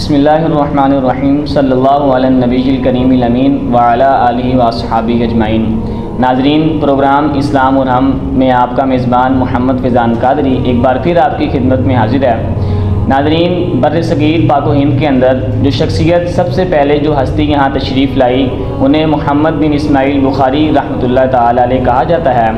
بسم اللہ الرحمن الرحیم صلی اللہ علی النبی الکریم الامین وعلی آلہ واصحابہ اجمعین۔ ناظرین، پروگرام اسلام اور ہم میں آپ کا میزبان محمد فیضان قادری ایک بار پھر آپ کی خدمت میں حاضر ہے۔ ناظرین، بر صغیر پاک و ہند کے اندر جو شخصیت سب سے پہلے جو ہستی یہاں تشریف لائی انہیں محمد بن اسماعیل بخاری رحمۃ اللہ تعالی علیہ کہا جاتا ہے۔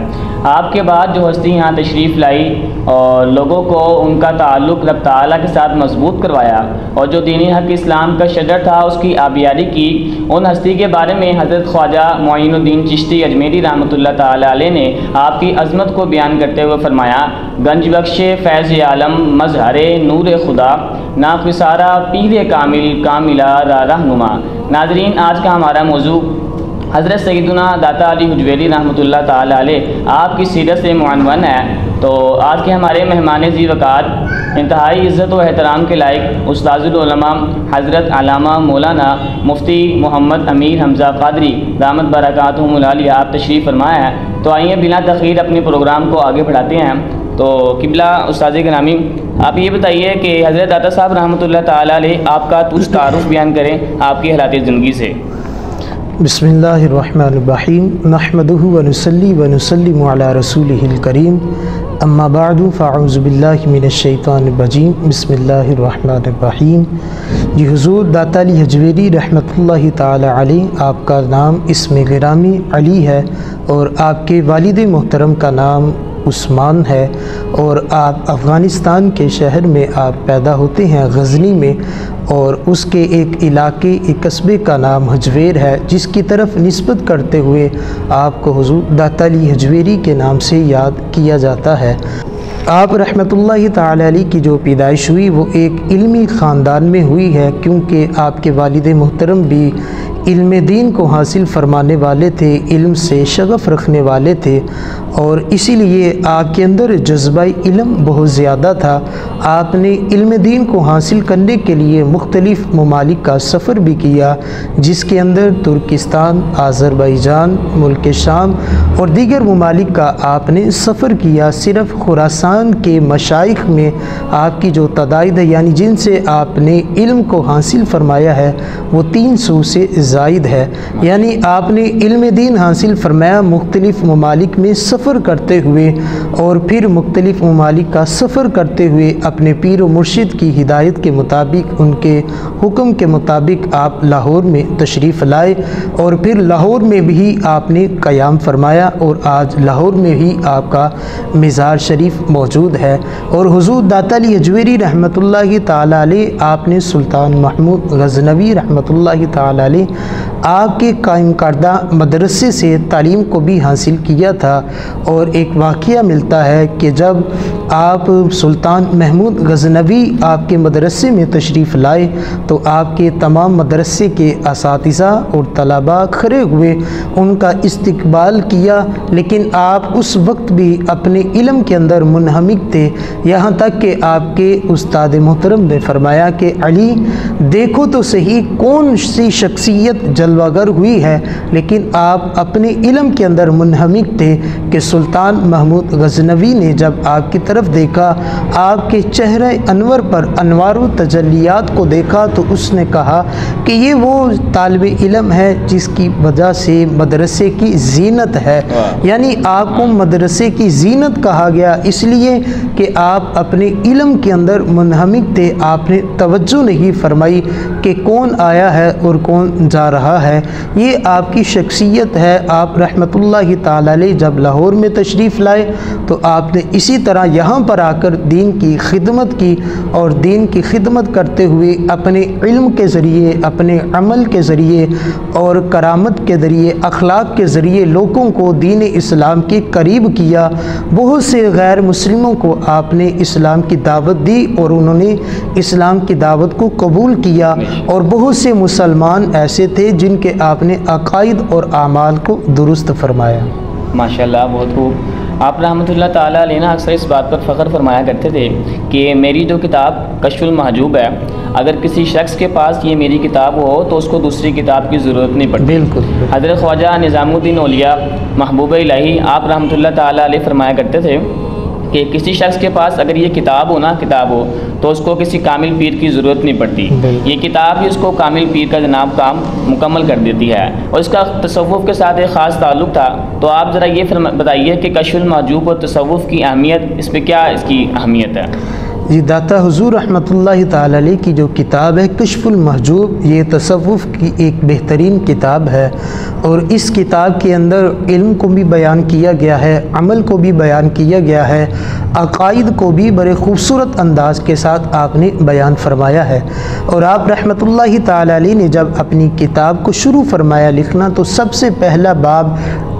آپ کے بعد جو ہستی یہاں تشریف لائی اور لوگوں کو ان کا تعلق رب تعالیٰ کے ساتھ مضبوط کروایا اور جو دینی حق اسلام کا شجر تھا اس کی آبیاری کی، ان ہستی کے بارے میں حضرت خواجہ معین الدین چشتی اجمیری رحمۃ اللہ تعالی علیہ نے آپ کی عظمت کو بیان کرتے ہوئے فرمایا: گنج بخش فیض عالم مظہر نور خدا، ناخسارہ پیر کامل کاملہ رہنما۔ ناظرین، آج کا ہمارا موضوع حضرت سیدنا داتا علی حجویری رحمۃ اللہ تعالی علیہ آپ کی سیرت سے معنون ہے۔ تو آج کے ہمارے مہمان ذی وقار، انتہائی عزت و احترام کے لائق استاذ العلماء حضرت علامہ مولانا مفتی محمد امیر حمزہ قادری دامت برکاتہم العالیہ آپ تشریف فرمایا ہے۔ تو آئیے بلا تاخیر اپنے پروگرام کو آگے بڑھاتے ہیں۔ تو قبلہ استاذ گرامی، آپ یہ بتائیے کہ حضرت داتا صاحب رحمۃ اللہ تعالی علیہ آپ کا کچھ تعارف بیان کریں آپ کی حالات زندگی سے۔ بسم اللہ الرحمن الرحیم، نحمدہ ونصلی ونسلم علی رسولہ الکریم، اما بعد فاعوذ باللہ من الشیطان الرجیم، بسم اللہ الرحمن الرحیم۔ جی حضور داتا علی حجویری رحمۃ اللہ تعالی علیہ، آپ کا نام اسم گرامی علی ہے اور آپ کے والد محترم کا نام عثمان ہے، اور آپ افغانستان کے شہر میں آپ پیدا ہوتے ہیں غزنی میں، اور اس کے ایک علاقے ایک قصبے کا نام حجویر ہے جس کی طرف نسبت کرتے ہوئے آپ کو حضور داتا علی حجویری کے نام سے یاد کیا جاتا ہے۔ آپ رحمۃ اللہ تعالی علیہ کی جو پیدائش ہوئی وہ ایک علمی خاندان میں ہوئی ہے، کیونکہ آپ کے والد محترم بھی علم دین کو حاصل فرمانے والے تھے، علم سے شغف رکھنے والے تھے، اور اسی لیے آپ کے اندر جذبہ علم بہت زیادہ تھا۔ آپ نے علم دین کو حاصل کرنے کے لیے مختلف ممالک کا سفر بھی کیا، جس کے اندر ترکستان، آذربائیجان، ملک شام اور دیگر ممالک کا آپ نے سفر کیا۔ صرف خراسان کے مشائخ میں آپ کی جو تعداد ہے، یعنی جن سے آپ نے علم کو حاصل فرمایا ہے، وہ 300 سے زائد ہے۔ یعنی آپ نے علم دین حاصل فرمایا مختلف ممالک میں سفر کرتے ہوئے، اور پھر مختلف ممالک کا سفر کرتے ہوئے اپنے پیر و مرشد کی ہدایت کے مطابق، ان کے حکم کے مطابق آپ لاہور میں تشریف لائے، اور پھر لاہور میں بھی آپ نے قیام فرمایا، اور آج لاہور میں بھی آپ کا مزار شریف موجود ہے۔ اور حضور داتا علی حجویری رحمۃ اللہ تعالی علیہ، آپ نے سلطان محمود غزنوی رحمۃ اللہ تعالی علیہ آپ کے قائم کردہ مدرسے سے تعلیم کو بھی حاصل کیا تھا۔ اور ایک واقعہ ملتا ہے کہ جب آپ سلطان محمود غزنوی آپ کے مدرسے میں تشریف لائے تو آپ کے تمام مدرسے کے اساتذہ اور طلباء کھڑے ہوئے ان کا استقبال کیا، لیکن آپ اس وقت بھی اپنے علم کے اندر منہمک تھے، یہاں تک کہ آپ کے استاد محترم نے فرمایا کہ علی دیکھو تو صحیح کون سی شخصیت جلوہ گر ہوئی ہے، لیکن آپ اپنے علم کے اندر منہمک تھے کہ سلطان محمود غزنوی نے جب آپ کی طرف دیکھا، آپ کے چہرہ انور پر انوار و تجلیات کو دیکھا، تو اس نے کہا کہ یہ وہ طالب علم ہے جس کی وجہ سے مدرسے کی زینت ہے۔ یعنی آپ کو مدرسے کی زینت کہا گیا اس لیے کہ آپ اپنے علم کے اندر منہمک تھے، آپ نے توجہ نہیں فرمائی کہ کون آیا ہے اور کون جا رہا ہے۔ یہ آپ کی شخصیت ہے۔ آپ رحمۃ اللہ تعالی علیہ جب لاہور میں تشریف لائے تو آپ نے اسی طرح یہاں پر آ کر دین کی خدمت کی، اور دین کی خدمت کرتے ہوئے اپنے علم کے ذریعے، اپنے عمل کے ذریعے اور کرامت کے ذریعے، اخلاق کے ذریعے لوگوں کو دین اسلام کے قریب کیا۔ بہت سے غیر مسلموں کو آپ نے اسلام کی دعوت دی اور انہوں نے اسلام کی دعوت کو قبول کیا، اور بہت سے مسلمان ایسے تھے جن کے آپ نے عقائد اور اعمال کو درست فرمایا۔ ماشاءاللہ، بہت خوب۔ آپ رحمۃ اللہ تعالیٰ علیہ نا اکثر اس بات پر فخر فرمایا کرتے تھے کہ میری جو کتاب کشف المحجوب ہے، اگر کسی شخص کے پاس یہ میری کتاب ہو تو اس کو دوسری کتاب کی ضرورت نہیں پڑتی۔ بالکل۔ حضرت خواجہ نظام الدین اولیاء محبوب الہی آپ رحمۃ اللہ تعالیٰ علیہ فرمایا کرتے تھے کہ کسی شخص کے پاس اگر یہ کتاب ہو تو اس کو کسی کامل پیر کی ضرورت نہیں پڑتی، یہ کتاب ہی اس کو کامل پیر کا جناب کام مکمل کر دیتی ہے، اور اس کا تصوف کے ساتھ ایک خاص تعلق تھا۔ تو آپ ذرا یہ بتائیے کہ کشف المحجوب اور تصوف کی اہمیت، اس پہ کیا اس کی اہمیت ہے؟ جی، داتا حضور رحمۃ اللہ تعالی علیہ کی جو کتاب ہے کشف المحجوب، یہ تصوف کی ایک بہترین کتاب ہے، اور اس کتاب کے اندر علم کو بھی بیان کیا گیا ہے، عمل کو بھی بیان کیا گیا ہے، عقائد کو بھی بڑے خوبصورت انداز کے ساتھ آپ نے بیان فرمایا ہے۔ اور آپ رحمۃ اللہ تعالی علیہ نے جب اپنی کتاب کو شروع فرمایا لکھنا تو سب سے پہلا باب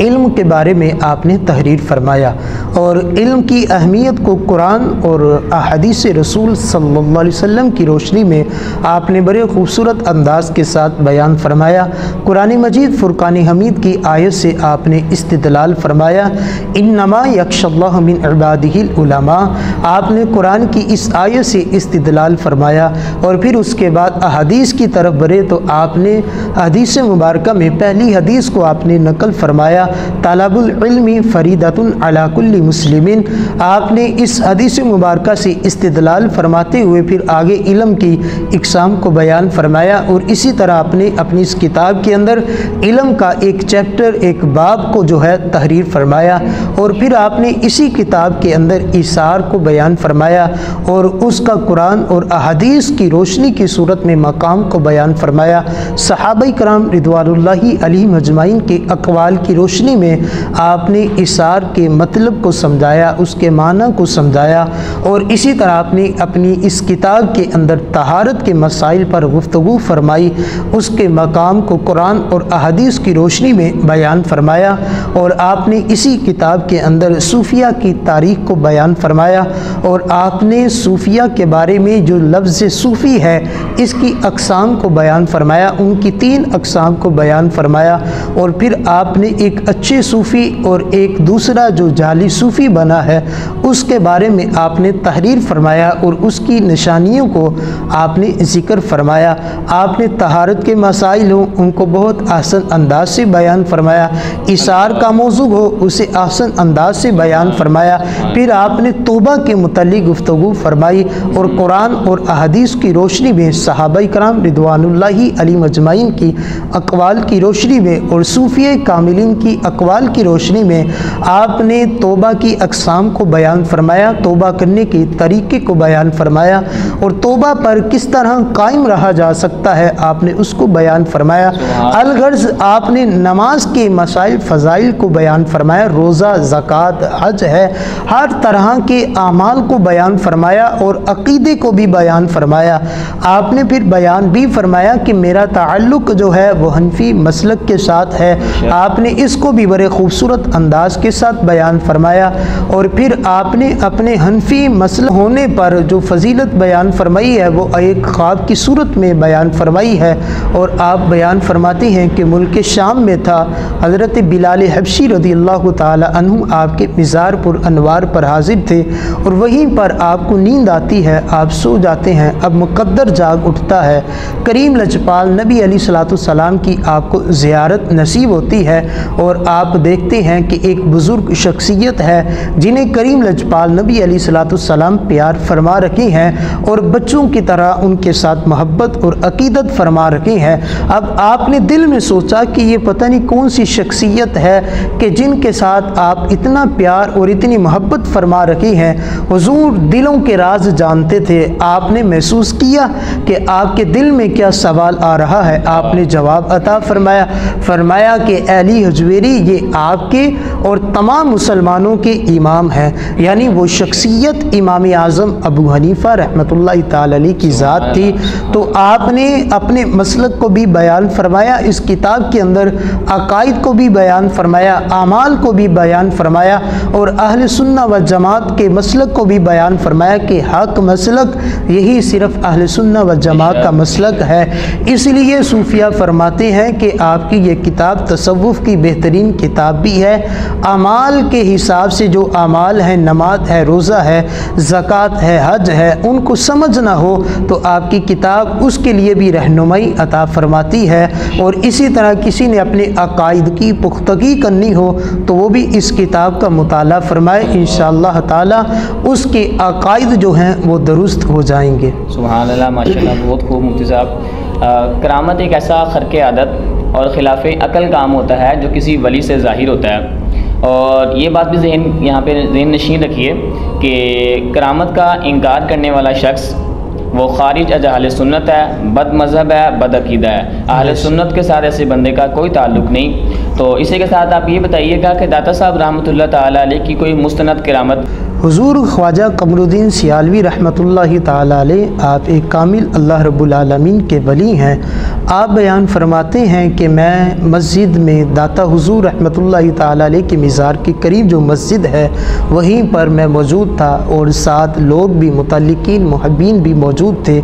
علم کے بارے میں آپ نے تحریر فرمایا، اور علم کی اہمیت کو قرآن اور احادیث رسول صلی اللہ علیہ وسلم کی روشنی میں آپ نے بڑے خوبصورت انداز کے ساتھ بیان فرمایا۔ قرآن مجید فرقان حمید کی آیت سے آپ نے استدلال فرمایا، انما یخشی اللہ من عبادہ العلماء، آپ نے قرآن کی اس آیت سے استدلال فرمایا، اور پھر اس کے بعد احادیث کی طرف بڑھے تو آپ نے حدیث مبارکہ میں پہلی حدیث کو آپ نے نقل فرمایا، طلب العلم فریضۃ علی کل مسلم۔ آپ نے اس حدیث مبارکہ سے استدلال فرماتے ہوئے پھر آگے علم کی اقسام کو بیان فرمایا، اور اسی طرح آپ نے اپنی اس کتاب کے اندر علم کا ایک چیپٹر، ایک باب کو جو ہے تحریر فرمایا، اور پھر آپ نے اسی کتاب کے اندر ایثار کو بیان فرمایا، اور اس کا قرآن اور احادیث کی روشنی کی صورت میں مقام کو بیان فرمایا۔ صحابہ کرام رضوان اللہ علیہم اجمعین کے اقوال کی روشنی میں آپ نے ایثار کے مطلب کو سمجھایا، اس کے معنی کو سمجھایا، اور اسی طرح آپ نے اپنی اس کتاب کے اندر طہارت کے مسائل پر گفتگو فرمائی، اس کے مقام کو قرآن اور احادیث کی روشنی میں بیان فرمایا، اور آپ نے اسی کتاب کے اندر صوفیہ کی تاریخ کو بیان فرمایا، اور آپ نے صوفیہ کے بارے میں جو لفظ صوفی ہے اس کی اقسام کو بیان فرمایا، ان کی 3 اقسام کو بیان فرمایا، اور پھر آپ نے ایک اچھے صوفی اور ایک دوسرا جو جعلی صوفی بنا ہے اس کے بارے میں آپ نے تحریر فرمایا، اور اس کی نشانیوں کو آپ نے ذکر فرمایا۔ آپ نے طہارت کے مسائل ہوں ان کو بہت آسان انداز سے بیان فرمایا، ایثار کا موضوع ہو اسے آسان انداز سے بیان فرمایا، پھر آپ نے توبہ کے متعلق گفتگو فرمائی، اور قرآن اور احادیث کی روشنی میں صحابہ کرام رضوان اللہ علیہم اجمعین کی اقوال کی روشنی میں اور صوفیہ کاملین کی اقوال کی روشنی میں آپ نے توبہ کی اقسام کو بیان فرمایا، توبہ کرنے کے طریقے کو بیان فرمایا، اور توبہ پر کس طرح قائم رہا جا سکتا ہے آپ نے اس کو بیان فرمایا۔ الغرض آپ نے نماز کے مسائل فضائل کو بیان فرمایا، روزہ، زکوٰۃ، حج ہے، ہر طرح کے اعمال کو بیان فرمایا، اور عقیدے کو بھی بیان فرمایا۔ آپ نے پھر بیان بھی فرمایا کہ میرا تعلق جو ہے وہ حنفی مسلک کے ساتھ ہے، آپ نے اس کو بھی بڑے خوبصورت انداز کے ساتھ بیان فرمایا، اور پھر آپ نے اپنے حنفی مسلک ہونے پر جو فضیلت بیان فرمائی ہے وہ ایک خواب کی صورت میں بیان فرمائی ہے، اور آپ بیان فرماتے ہیں کہ ملک شام میں تھا، حضرت بلال حبشی رضی اللہ تعالی عنہ آپ کے مزار پر انوار پر حاضر تھے، اور وہیں پر آپ کو نیند آتی ہے، آپ سو جاتے ہیں، اب مقدر جاگ اٹھتا ہے، کریم لجپال نبی علیہ الصلوۃ والسلام کی آپ کو زیارت نصیب ہوتی ہے، اور آپ دیکھتے ہیں کہ ایک بزرگ شخصیت ہے جنہیں کریم لجپال نبی علیہ الصلوۃ والسلام پیار فرما رکھے ہیں، اور بچوں کی طرح ان کے ساتھ محبت اور عقیدت فرما رکھے ہیں۔ اب آپ نے دل میں سوچا کہ یہ پتہ نہیں کون سی شخصیت ہے کہ جن کے ساتھ آپ اتنا پیار اور اتنی محبت فرما رکھے ہیں۔ حضور دلوں کے راز جانتے تھے، آپ نے محسوس کیا کہ آپ کے دل میں کیا سوال آ رہا ہے، آپ نے جواب عطا فرمایا کہ علی حجویری یہ آپ کے اور تمام مسلمانوں کے امام ہیں، یعنی وہ شخصیت امام اعظم ابو حنیفہ رحمۃ اللہ تعالی علیہ کی ذات تھی۔ تو آپ نے اپنے مسلک کو بھی بیان فرمایا، اس کتاب کے اندر عقائد کو بھی بیان فرمایا، اعمال کو بھی بیان فرمایا، اور اہل سنہ و جماعت کے مسلک کو بھی بیان فرمایا کہ حق مسلک یہی صرف اہل سنہ و جماعت کا مسلک ہے۔ اس لیے صوفیہ فرماتے ہیں کہ آپ کی یہ کتاب تصوف کی بہترین بہترین کتاب بھی ہے۔ اعمال کے حساب سے جو اعمال ہیں، نماز ہے، روزہ ہے، زکوٰۃ ہے، حج ہے، ان کو سمجھنا ہو تو آپ کی کتاب اس کے لیے بھی رہنمائی عطا فرماتی ہے۔ اور اسی طرح کسی نے اپنے عقائد کی پختگی کرنی ہو تو وہ بھی اس کتاب کا مطالعہ فرمائے، انشاءاللہ تعالی اس کے عقائد جو ہیں وہ درست ہو جائیں گے۔ سبحان اللہ، ماشاءاللہ، بہت خوب مفتی صاحب۔ کرامت ایک ایسا خرق عادت اور خلاف عقل کام ہوتا ہے جو کسی ولی سے ظاہر ہوتا ہے، اور یہ بات بھی یہاں پہ ذہن نشین رکھیے کہ کرامت کا انکار کرنے والا شخص وہ خارج از اہل سنت ہے، بد مذہب ہے، بد عقیدہ ہے۔ اہل سنت کے ساتھ ایسے بندے کا کوئی تعلق نہیں۔ تو اسی کے ساتھ آپ یہ بتائیے گا کہ داتا صاحب رحمۃ اللہ تعالیٰ علیہ کی کوئی مستند کرامت؟ حضور خواجہ قمر الدین سیالوی رحمۃ اللہ تعالیٰ علیہ آپ ایک کامل اللہ رب العالمین کے ولی ہیں۔ آپ بیان فرماتے ہیں کہ میں مسجد میں داتا حضور رحمۃ اللہ تعالیٰ علیہ کے مزار کے قریب جو مسجد ہے وہیں پر میں موجود تھا، اور ساتھ لوگ بھی متعلقین محبین بھی موجود تھے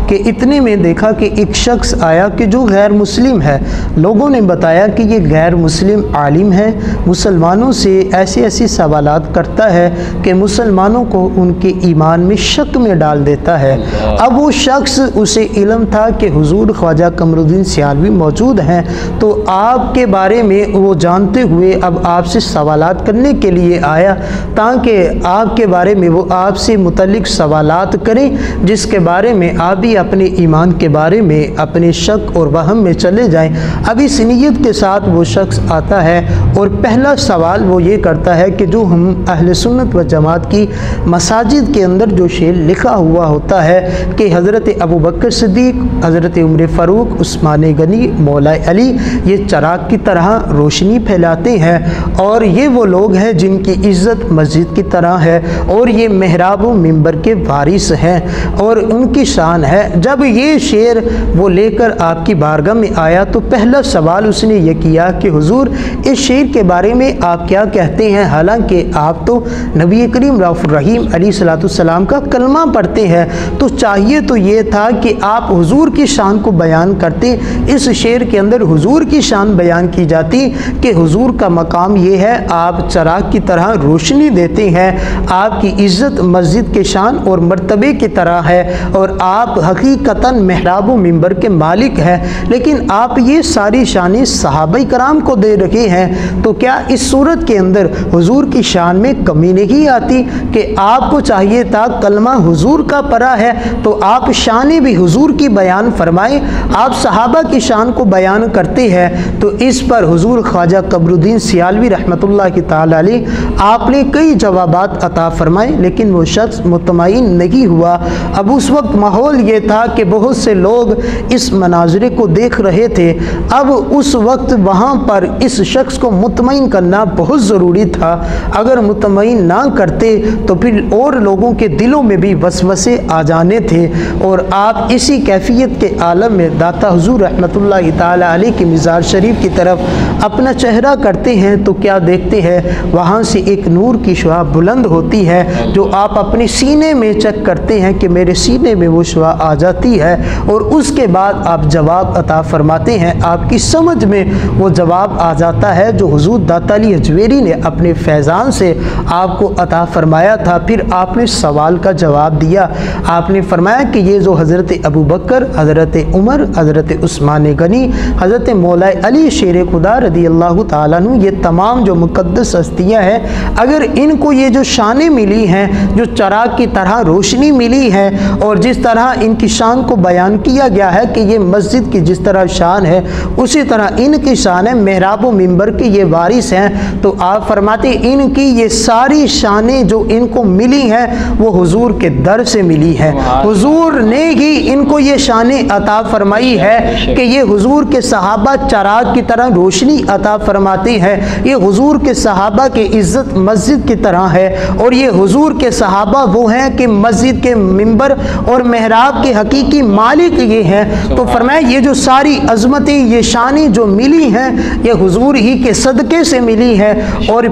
کہ اتنے میں دیکھا کہ ایک شخص آیا کہ جو غیر مسلم ہے۔ لوگوں نے بتایا کہ یہ غیر مسلم عالم ہے، مسلمانوں سے ایسے سوالات کرتا ہے کہ مسلمانوں کو ان کے ایمان میں شک میں ڈال دیتا ہے۔ اب وہ شخص اسے علم تھا کہ حضور خواجہ قمر الدین سیالوی موجود ہیں، تو آپ کے بارے میں وہ جانتے ہوئے اب آپ سے سوالات کرنے کے لیے آیا تاکہ آپ کے بارے میں وہ آپ سے متعلق سوالات کریں، جس کے بارے میں آپ بھی اپنے ایمان کے بارے میں اپنے شک اور وہم میں چلے جائیں۔ اب اس نیت کے ساتھ وہ شخص آتا ہے اور پہلا سوال وہ یہ کرتا ہے کہ جو ہم اہل سنت و جماعت کی مساجد کے اندر جو شعر لکھا ہوا ہوتا ہے کہ حضرت ابو بکر صدیق، حضرت عمر فاروق، عثمان غنی، مولا علی یہ چراغ کی طرح روشنی پھیلاتے ہیں، اور یہ وہ لوگ ہیں جن کی عزت مسجد کی طرح ہے، اور یہ محراب و منبر کے وارث ہیں اور ان کی شان ہے۔ جب یہ شعر وہ لے کر آپ کی بارگاہ میں آیا تو پہلا سوال اس نے یہ کیا کہ حضور اس شعر کے بارے میں آپ کیا کہتے ہیں؟ حالانکہ آپ تو نبی کریم رؤوف الرحیم علیہ الصلوۃ والسلام کا کلمہ پڑھتے ہیں، تو چاہیے تو یہ تھا کہ آپ حضور کی شان کو بیان کرتے۔ اس شعر کے اندر حضور کی شان بیان کی جاتی کہ حضور کا مقام یہ ہے، آپ چراغ کی طرح روشنی دیتے ہیں، آپ کی عزت مسجد کے شان اور مرتبے کی طرح ہے، اور آپ حقیقتاً محراب و منبر کے مالک ہیں، لیکن آپ یہ ساری شانیں صحابہ کرام کو دے رکھے ہیں، تو کیا اس صورت کے اندر حضور کی شان میں کمی نہیں آتی کہ آپ کو چاہیے تھا کلمہ حضور کا پڑھا ہے تو آپ شانیں بھی حضور کی بیان فرمائیں، آپ صحابہ کی شان کو بیان کرتے ہیں؟ تو اس پر حضور خواجہ قمر الدین سیالوی رحمۃ اللہ تعالی علیہ آپ نے کئی جوابات عطا فرمائے، لیکن وہ شخص مطمئن نہیں ہوا۔ اب اس وقت ماحول یہ تھا کہ بہت سے لوگ اس مناظرے کو دیکھ رہے تھے۔ اب اس وقت وہاں پر اس شخص کو مطمئن کرنا بہت ضروری تھا، اگر مطمئن نہ کرتے تو پھر اور لوگوں کے دلوں میں بھی وسوسے آ جانے تھے، اور آپ اسی کیفیت کے عالم میں داتا حضور رحمۃ اللہ تعالی علیہ کے مزار شریف کی طرف اپنا چہرہ کرتے ہیں تو کیا دیکھتے ہیں؟ وہاں سے ایک نور کی شعاع بلند ہوتی ہے جو آپ اپنے سینے میں چیک کرتے ہیں کہ میرے سینے میں وہ شعاع آ جاتی ہے، اور اس کے بعد آپ جواب عطا فرماتے ہیں، آپ کی سمجھ میں وہ جواب آ جاتا ہے جو حضور داتا علی حجویری نے اپنے فیضان سے آپ کو عطا فرمایا تھا۔ پھر آپ نے سوال کا جواب دیا، آپ نے فرمایا کہ یہ جو حضرت ابو بکر، حضرت عمر، حضرت عثمان غنی، حضرت مولا علی شیر خدا رضی اللہ تعالیٰ عنہ، یہ تمام جو مقدس ہستیاں ہیں، اگر ان کو یہ جو شانیں ملی ہیں، جو چراغ کی طرح روشنی ملی ہے، اور جس طرح ان کی شان کو بیان کیا گیا ہے کہ یہ مسجد کی جس طرح شان ہے اسی طرح ان کی شان ہے، محراب و منبر کے یہ وارث ہیں، تو آپ فرماتے ان کی یہ ساری شانیں جو ان کو ملی ہیں وہ حضور کے در سے ملی ہے، حضور نے ہی ان کو یہ شانیں عطا فرمائی ہے کہ یہ حضور کے صحابہ چراغ کی طرح روشنی عطا فرماتے ہیں، یہ حضور کے صحابہ کی عزت مسجد کی طرح ہے، اور یہ حضور کے صحابہ وہ ہیں کہ مسجد کے منبر اور محراب کے حقیقی مالک یہ ہیں۔ تو فرمایا یہ جو ساری عظمتیں، یہ شانیں جو ملی ہیں یہ حضور ہی کے صدقے سے ملی ہے، اور